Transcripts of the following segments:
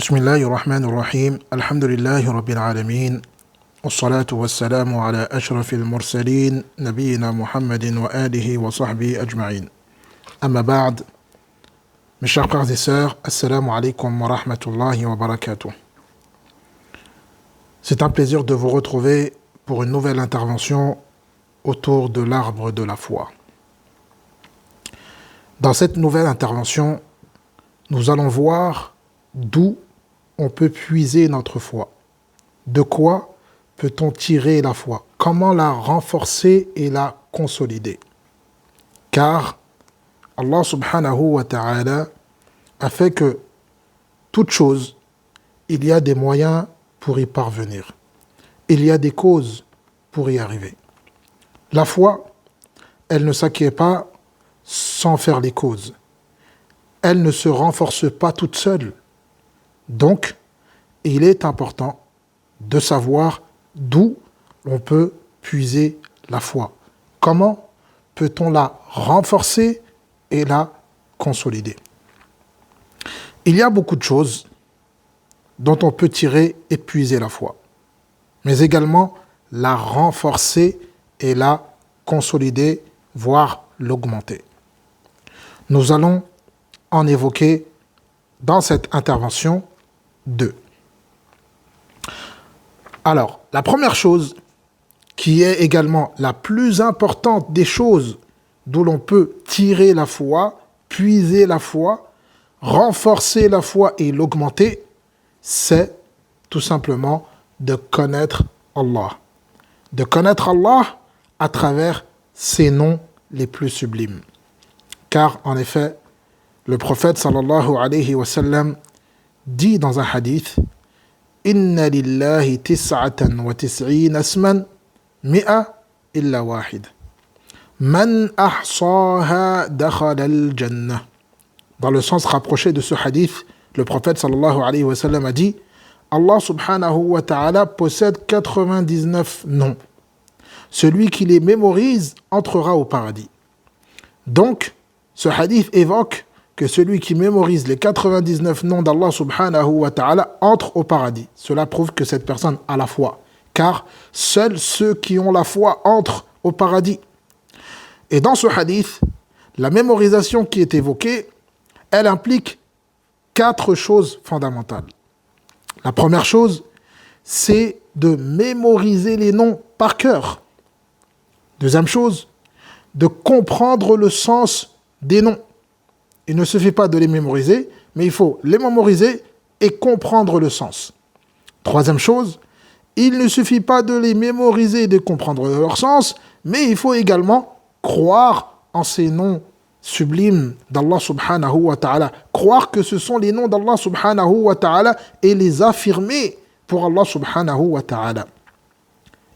بسم الله الرحمن الرحيم الحمد لله رب العالمين والصلاة والسلام على أشرف المرسلين نبينا محمد وآله وصحبه أجمعين أما بعد mes chers frères et sœurs, assalamu alaikum wa rahmatullahi wa barakatuh. C'est un plaisir de vous retrouver pour une nouvelle intervention autour de l'arbre de la foi. Dans cette nouvelle intervention, nous allons voir d'où on peut puiser notre foi. De quoi peut-on tirer la foi? Comment la renforcer et la consolider? Car Allah subhanahu wa ta'ala a fait que toute chose, il y a des moyens pour y parvenir. Il y a des causes pour y arriver. La foi, elle ne s'acquiert pas sans faire les causes. Elle ne se renforce pas toute seule. Donc, il est important de savoir d'où on peut puiser la foi. Comment peut-on la renforcer et la consolider? Il y a beaucoup de choses dont on peut tirer et puiser la foi, mais également la renforcer et la consolider, voire l'augmenter. Nous allons en évoquer dans cette intervention deux. Alors, la première chose, qui est également la plus importante des choses d'où l'on peut tirer la foi, puiser la foi, renforcer la foi et l'augmenter, c'est tout simplement de connaître Allah. De connaître Allah à travers ses noms les plus sublimes. Car, en effet, le prophète sallallahu alayhi wa sallam dit dans un hadith « Inna lillahi tis'atan wa tis'in asman mi'a illa wahid. Man ahsaha dakhala al-jannah. » Dans le sens rapproché de ce hadith, le prophète sallallahu alayhi wa sallam a dit « Allah subhanahu wa ta'ala possède 99 noms. Celui qui les mémorise entrera au paradis. » Donc, ce hadith évoque que celui qui mémorise les 99 noms d'Allah subhanahu wa ta'ala entre au paradis. Cela prouve que cette personne a la foi, car seuls ceux qui ont la foi entrent au paradis. Et dans ce hadith, la mémorisation qui est évoquée, elle implique 4 choses fondamentales. La première chose, c'est de mémoriser les noms par cœur. Deuxième chose, de comprendre le sens des noms. Il ne suffit pas de les mémoriser, mais il faut les mémoriser et comprendre le sens. Troisième chose, il ne suffit pas de les mémoriser et de comprendre leur sens, mais il faut également croire en ces noms sublimes d'Allah subhanahu wa ta'ala. Croire que ce sont les noms d'Allah subhanahu wa ta'ala et les affirmer pour Allah subhanahu wa ta'ala.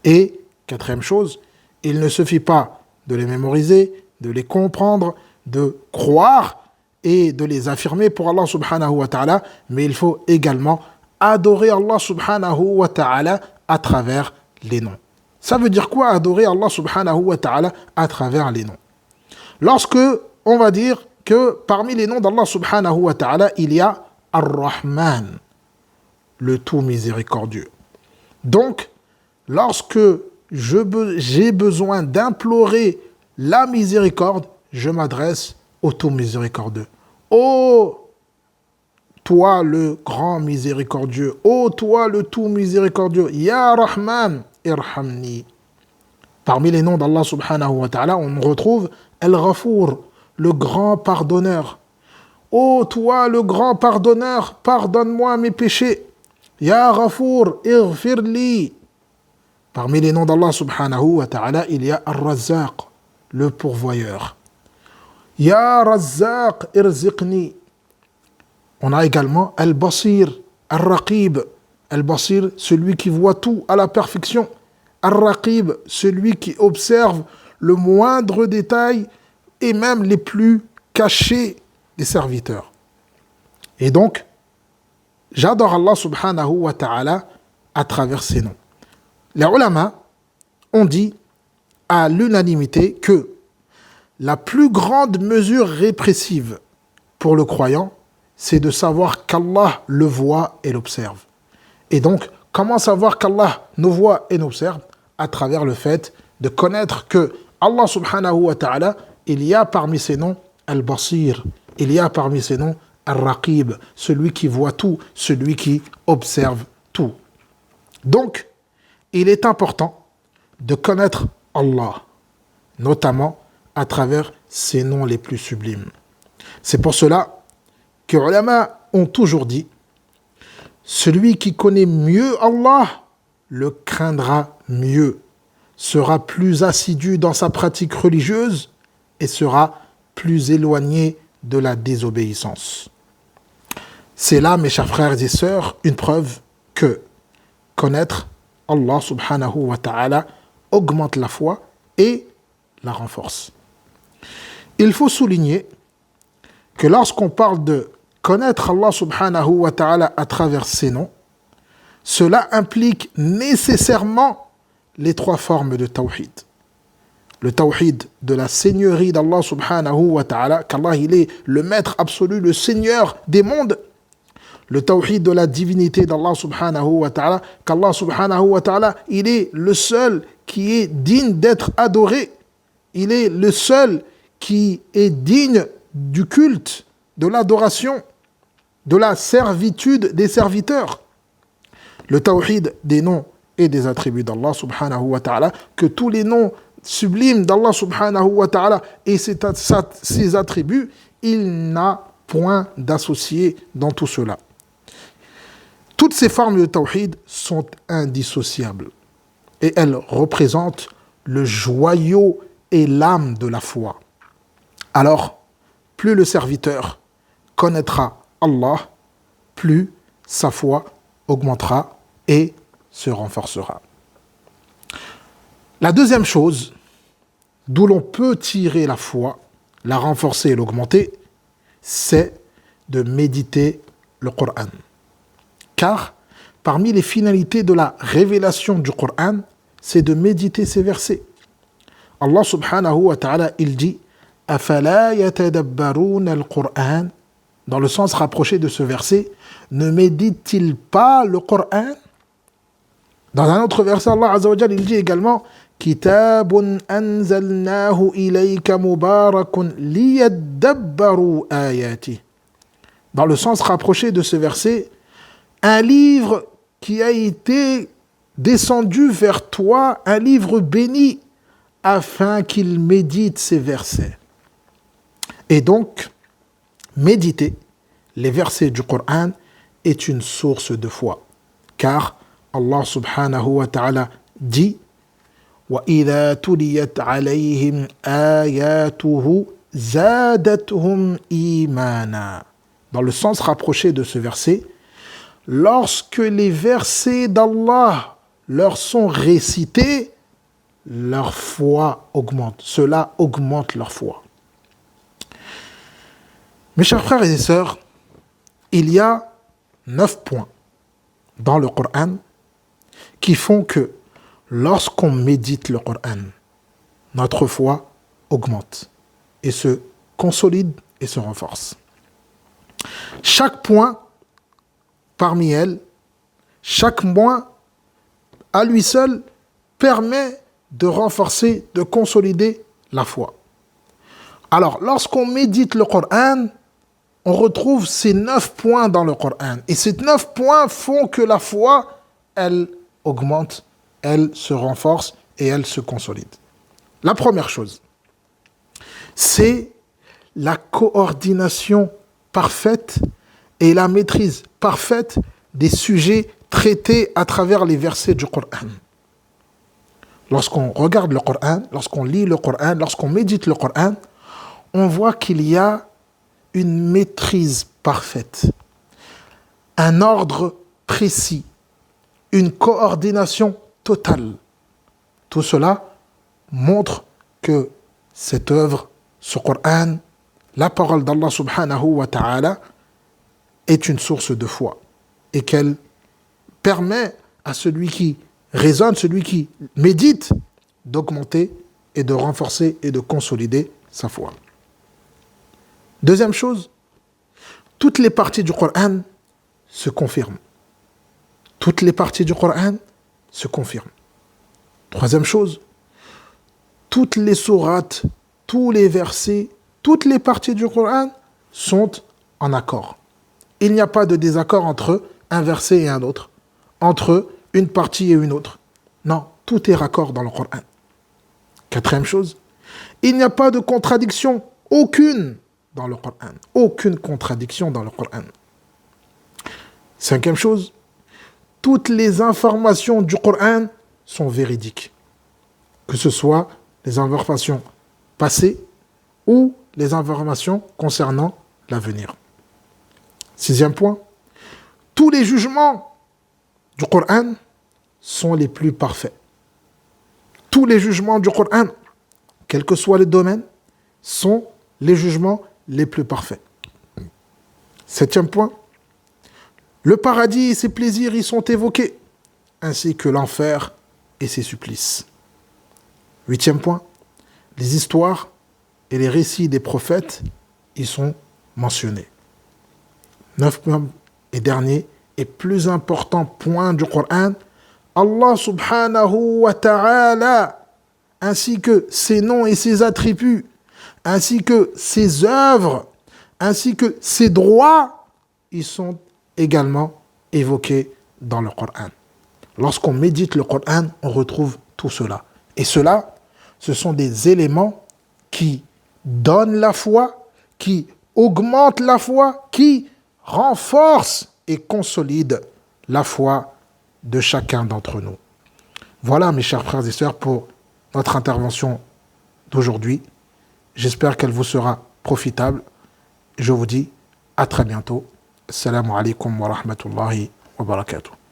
Et quatrième chose, il ne suffit pas de les mémoriser, de les comprendre, de croire et de les affirmer pour Allah subhanahu wa ta'ala, mais il faut également adorer Allah subhanahu wa ta'ala à travers les noms. Ça veut dire quoi adorer Allah subhanahu wa ta'ala à travers les noms? Lorsque on va dire que parmi les noms d'Allah subhanahu wa ta'ala, il y a Ar-Rahman, le tout miséricordieux. Donc, lorsque j'ai besoin d'implorer la miséricorde, je m'adresse au tout miséricordieux. Ô toi le grand miséricordieux, ô toi le tout miséricordieux, Ya Rahman, irhamni. Parmi les noms d'Allah subhanahu wa ta'ala, on retrouve Al-Ghafour, le grand pardonneur. Ô toi le grand pardonneur, pardonne-moi mes péchés. Ya Ghafour, irfirli. Parmi les noms d'Allah subhanahu wa ta'ala, il y a Ar-Razzaq, le pourvoyeur. Ya Razzaq, irziqni. On a également Al-Basir, Al-Raqib. Al-Basir, celui qui voit tout à la perfection. Al-Raqib, celui qui observe le moindre détail et même les plus cachés des serviteurs. Et donc, j'adore Allah subhanahu wa ta'ala à travers ces noms. Les ulama ont dit à l'unanimité que la plus grande mesure répressive pour le croyant, c'est de savoir qu'Allah le voit et l'observe. Et donc, comment savoir qu'Allah nous voit et nous observe? À travers le fait de connaître que Allah subhanahu wa ta'ala, il y a parmi ses noms Al-Basir, il y a parmi ses noms Al-Raqib, celui qui voit tout, celui qui observe tout. Donc, il est important de connaître Allah, notamment à travers ses noms les plus sublimes. C'est pour cela que les ulama ont toujours dit: celui qui connaît mieux Allah le craindra mieux, sera plus assidu dans sa pratique religieuse et sera plus éloigné de la désobéissance. C'est là, mes chers frères et sœurs, une preuve que connaître Allah subhanahu wa ta'ala augmente la foi et la renforce. Il faut souligner que lorsqu'on parle de connaître Allah subhanahu wa ta'ala à travers ses noms, cela implique nécessairement les trois formes de tawhid. Le tawhid de la seigneurie d'Allah subhanahu wa ta'ala, qu'Allah il est le maître absolu, le seigneur des mondes. Le tawhid de la divinité d'Allah subhanahu wa ta'ala, qu'Allah subhanahu wa ta'ala, il est le seul qui est digne d'être adoré. Il est le seul qui est digne du culte, de l'adoration, de la servitude des serviteurs. Le tawhid des noms et des attributs d'Allah subhanahu wa ta'ala, que tous les noms sublimes d'Allah subhanahu wa ta'ala et ses attributs, il n'a point d'associé dans tout cela. Toutes ces formes de tawhid sont indissociables et elles représentent le joyau et l'âme de la foi. Alors, plus le serviteur connaîtra Allah, plus sa foi augmentera et se renforcera. La deuxième chose d'où l'on peut tirer la foi, la renforcer et l'augmenter, c'est de méditer le Coran. Car parmi les finalités de la révélation du Coran, c'est de méditer ces versets. Allah subhanahu wa ta'ala, il dit « Afala yatadabbaruna al-Qur'an » dans le sens rapproché de ce verset, ne médite-t-il pas le Coran? Dans un autre verset, Allah azza wa jalla, il dit également « Kitabun anzalnahu ilayka mubarakun liyadabbaru ayati » dans le sens rapproché de ce verset, un livre qui a été descendu vers toi, un livre béni, afin qu'il médite ces versets. Et donc, méditer les versets du Coran est une source de foi. Car Allah subhanahu wa ta'ala dit وَإِذَا تُلِيَتْ عَلَيْهِمْ آيَاتُهُ زَادَتْهُمْ إِيمَانًا dans le sens rapproché de ce verset, lorsque les versets d'Allah leur sont récités, leur foi augmente. Cela augmente leur foi. Mes chers frères et sœurs, il y a 9 points dans le Coran qui font que lorsqu'on médite le Coran, notre foi augmente et se consolide et se renforce. Chaque point parmi elles, chaque point à lui seul permet de renforcer, de consolider la foi. Alors, lorsqu'on médite le Coran, on retrouve ces 9 points dans le Coran. Et ces 9 points font que la foi, elle augmente, elle se renforce et elle se consolide. La première chose, c'est la coordination parfaite et la maîtrise parfaite des sujets traités à travers les versets du Coran. Lorsqu'on regarde le Coran, lorsqu'on lit le Coran, lorsqu'on médite le Coran, on voit qu'il y a une maîtrise parfaite, un ordre précis, une coordination totale. Tout cela montre que cette œuvre, ce Coran, la parole d'Allah subhanahu wa ta'ala, est une source de foi et qu'elle permet à celui qui raisonne, celui qui médite, d'augmenter et de renforcer et de consolider sa foi. Deuxième chose, toutes les parties du Coran se confirment. Toutes les parties du Coran se confirment. Troisième chose, toutes les sourates, tous les versets, toutes les parties du Coran sont en accord. Il n'y a pas de désaccord entre un verset et un autre, entre une partie et une autre. Non, tout est raccord dans le Coran. Quatrième chose, il n'y a pas de contradiction, aucune dans le Coran. Aucune contradiction dans le Coran. Cinquième chose, toutes les informations du Coran sont véridiques. Que ce soit les informations passées ou les informations concernant l'avenir. Sixième point, tous les jugements du Coran sont les plus parfaits. Tous les jugements du Coran, quel que soit le domaine, sont les jugements les plus parfaits. Septième point, le paradis et ses plaisirs y sont évoqués, ainsi que l'enfer et ses supplices. Huitième point, les histoires et les récits des prophètes y sont mentionnés. Neuvième et dernier et plus important point du Coran, Allah subhanahu wa ta'ala, ainsi que ses noms et ses attributs, ainsi que ses œuvres, ainsi que ses droits, ils sont également évoqués dans le Coran. Lorsqu'on médite le Coran, on retrouve tout cela. Et cela, ce sont des éléments qui donnent la foi, qui augmentent la foi, qui renforcent et consolident la foi de chacun d'entre nous. Voilà, mes chers frères et sœurs, pour notre intervention d'aujourd'hui. J'espère qu'elle vous sera profitable. Je vous dis à très bientôt. Assalamu alaikum wa rahmatullahi wa barakatuh.